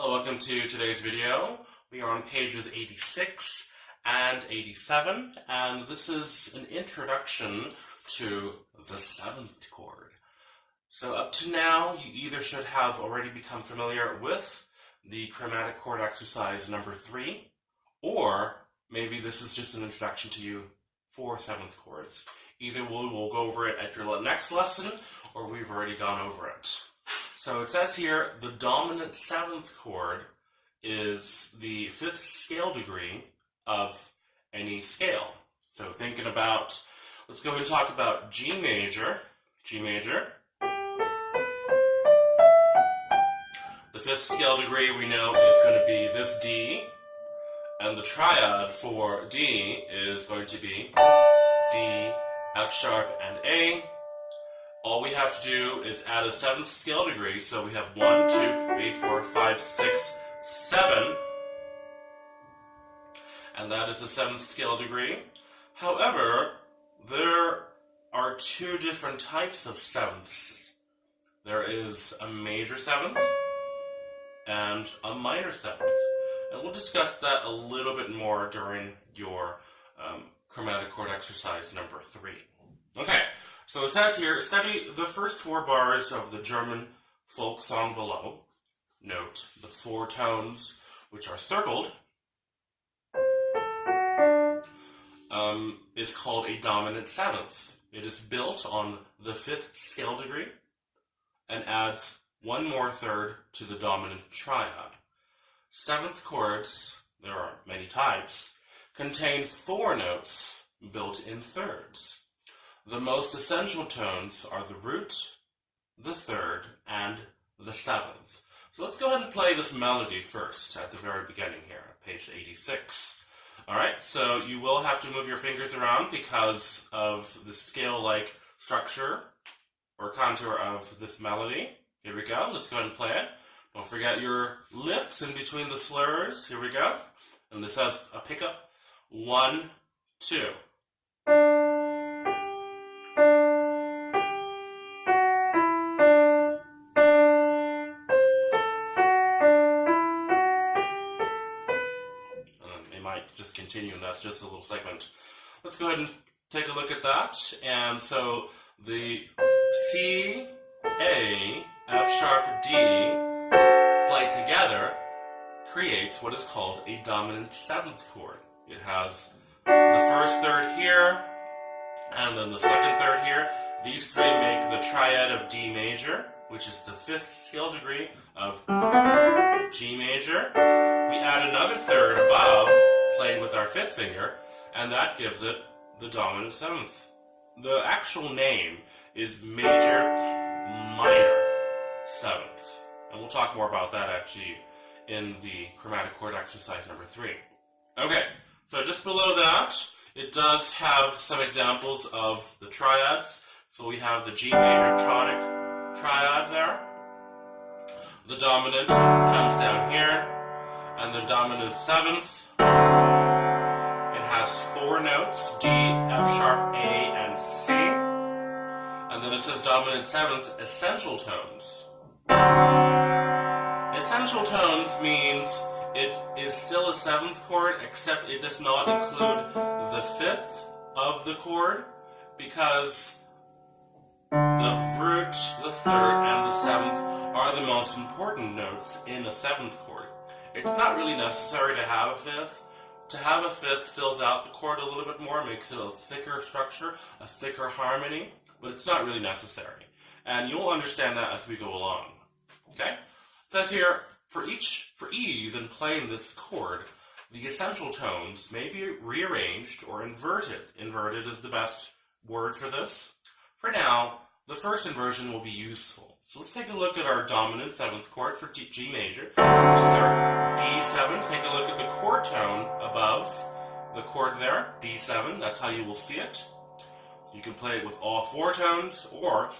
Hello, welcome to today's video. We are on pages 86 and 87, and this is an introduction to the 7th chord. So up to now, you either should have already become familiar with the chromatic chord exercise number 3, or maybe this is just an introduction to you for 7th chords. Either we'll go over it at your next lesson, or we've already gone over it. So it says here, the dominant 7th chord is the 5th scale degree of any scale. So thinking about, let's go ahead and talk about G major. G major. The 5th scale degree we know is going to be this D, and the triad for D is going to be D, F sharp, and A. All we have to do is add a 7th scale degree, so we have 1, 2, 3, 4, 5, 6, 7, and that is the 7th scale degree. However, there are two different types of 7ths. There is a major 7th and a minor 7th, and we'll discuss that a little bit more during your chromatic chord exercise number 3. Okay. So it says here, study the first 4 bars of the German folk song below. Note the 4 tones which are circled is called a dominant 7th. It is built on the 5th scale degree and adds 1 more third to the dominant triad. 7th chords, there are many types, contain 4 notes built in thirds. The most essential tones are the root, the 3rd, and the 7th. So let's go ahead and play this melody first at the very beginning here, page 86. Alright, so you will have to move your fingers around because of the scale-like structure or contour of this melody. Here we go, let's go ahead and play it. Don't forget your lifts in between the slurs. Here we go. And this has a pickup. 1, 2. Just continue, and that's just a little segment. Let's go ahead and take a look at that. And so the C, A, F sharp, D played together creates what is called a dominant 7th chord. It has the first third here, and then the second third here. These 3 make the triad of D major, which is the 5th scale degree of G major. We add another third above, played with our 5th finger, and that gives it the dominant 7th. The actual name is major minor 7th, and we'll talk more about that actually in the chromatic chord exercise number 3. Okay, so just below that, it does have some examples of the triads. So we have the G major tonic triad there. The dominant comes down here, and the dominant 7th, it has 4 notes, D, F sharp, A, and C. And then it says dominant 7th, essential tones. Essential tones means it is still a 7th chord, except it does not include the 5th of the chord, because the root, the 3rd, and the 7th are the most important notes in a 7th chord. It's not really necessary to have a 5th. To have a 5th fills out the chord a little bit more, makes it a thicker structure, a thicker harmony, but it's not really necessary. And you'll understand that as we go along. Okay? It says here, for ease in playing this chord, the essential tones may be rearranged or inverted. Inverted is the best word for this. For now, the first inversion will be useful. So let's take a look at our dominant 7th chord for G major, which is our D7. Take a look at the chord tone above the chord there, D7. That's how you will see it. You can play it with all 4 tones, or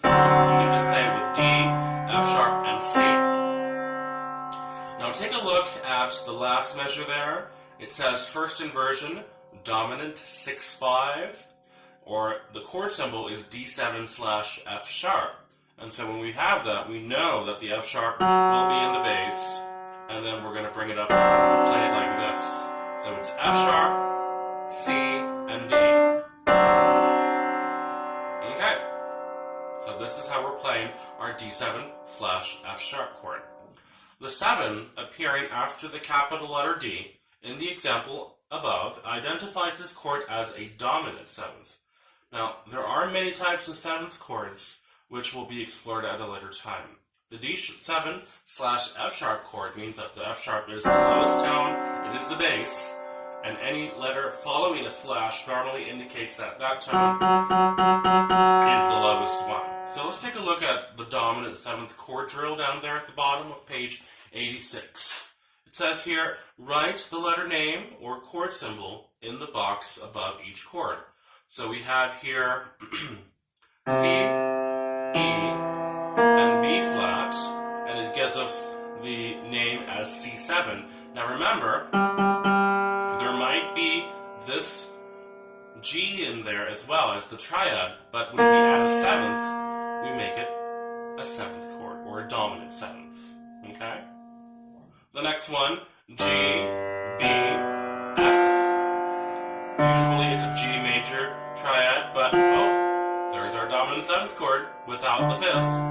you can just play it with D, F sharp, and C. Now take a look at the last measure there. It says first inversion, dominant 6-5, or the chord symbol is D7/F sharp. And so when we have that, we know that the F sharp will be in the bass bring it up and play it like this. So it's F sharp, C, and D. Okay. So this is how we're playing our D7/F sharp chord. The 7 appearing after the capital letter D in the example above identifies this chord as a dominant seventh. Now, there are many types of seventh chords which will be explored at a later time. The D7/F sharp chord means that the F sharp is the lowest tone, it is the bass, and any letter following a slash normally indicates that that tone is the lowest one. So let's take a look at the dominant seventh chord drill down there at the bottom of page 86. It says here, write the letter name or chord symbol in the box above each chord. So we have here C, E, and B flat, and it gives us the name as C7. Now remember, there might be this G in there as well as the triad, but when we add a seventh, we make it a seventh chord, or a dominant seventh. Okay? The next one, G, B, F. Usually it's a G major triad, but there's our dominant seventh chord without the fifth.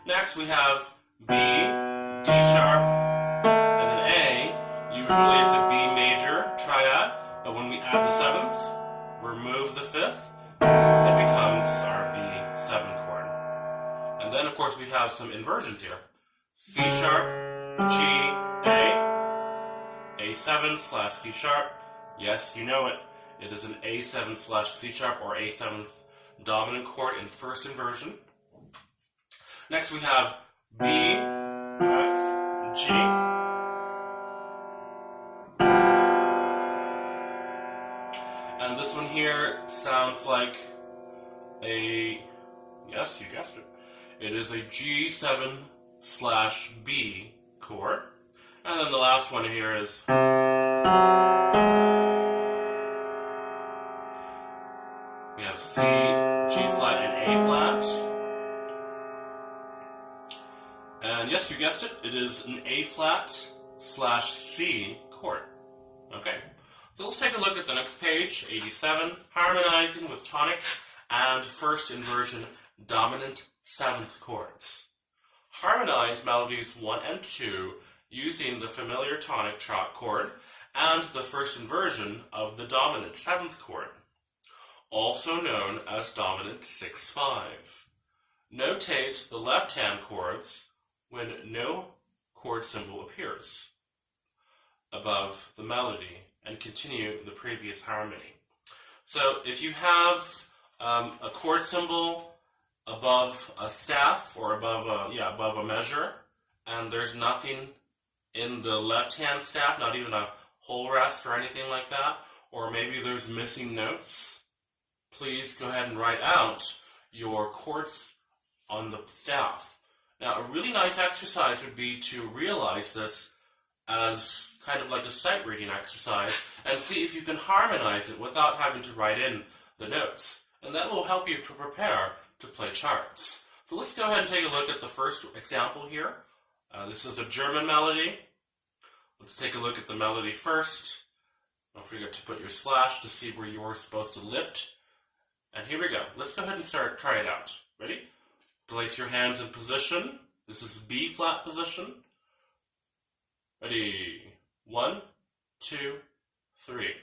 Next we have B, D sharp, and then A. Usually it's a B major triad, but when we add the seventh, remove the fifth, it becomes our B7 chord. And then of course we have some inversions here. C sharp, G, A, A7/C sharp. Yes, you know it. It is an A7/C sharp or A7th dominant chord in first inversion. Next we have B, F, G. And this one here sounds like a, yes, you guessed it. It is a G7/B chord. And then the last one here is we have C, G flat, and A flat. And yes, you guessed it, it is an A flat/C chord. Okay, so let's take a look at the next page, 87, Harmonizing with Tonic and first inversion dominant seventh chords. Harmonize melodies 1 and 2 using the familiar tonic chord and the first inversion of the dominant seventh chord, also known as dominant 6/5. Notate the left-hand chords when no chord symbol appears above the melody and continue the previous harmony. So if you have a chord symbol above a staff or above a measure, and there's nothing in the left-hand staff, not even a whole rest or anything like that, or maybe there's missing notes, please go ahead and write out your chords on the staff. Now, a really nice exercise would be to realize this as kind of like a sight reading exercise and see if you can harmonize it without having to write in the notes. And that will help you to prepare to play charts. So let's go ahead and take a look at the first example here. This is a German melody. Let's take a look at the melody first. Don't forget to put your slash to see where you're supposed to lift. And here we go. Let's go ahead and try it out. Ready? Place your hands in position. This is B flat position. Ready? 1, 2, 3.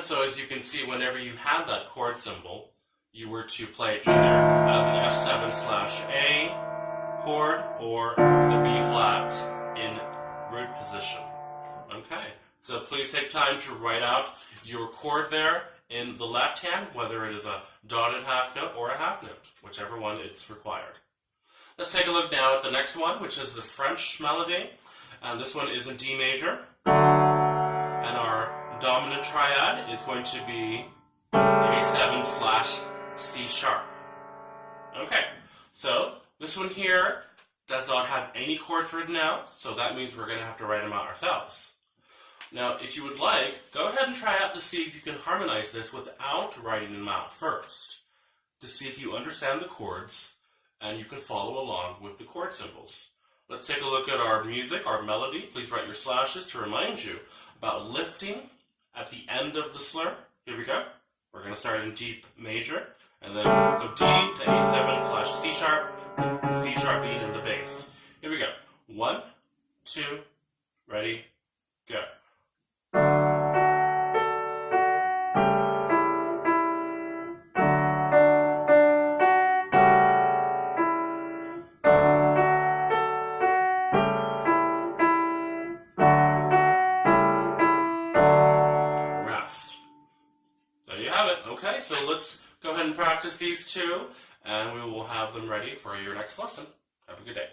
So as you can see, whenever you had that chord symbol, you were to play it either as an F7/A chord or the B flat in root position. Okay, so please take time to write out your chord there in the left hand, whether it is a dotted half note or a half note, whichever one it's required. Let's take a look now at the next one, which is the French melody. And this one is in D major. And our dominant triad is going to be A7/C sharp. Okay, so this one here does not have any chords written out, so that means we're going to have to write them out ourselves. Now, if you would like, go ahead and try out to see if you can harmonize this without writing them out first, to see if you understand the chords and you can follow along with the chord symbols. Let's take a look at our music, our melody. Please write your slashes to remind you about lifting at the end of the slur. Here we go. We're going to start in D major, and then so D to A7 / C sharp, with the C sharp beat in the bass. Here we go. 1, 2, ready, go. There you have it. Okay, so let's go ahead and practice these two, and we will have them ready for your next lesson. Have a good day.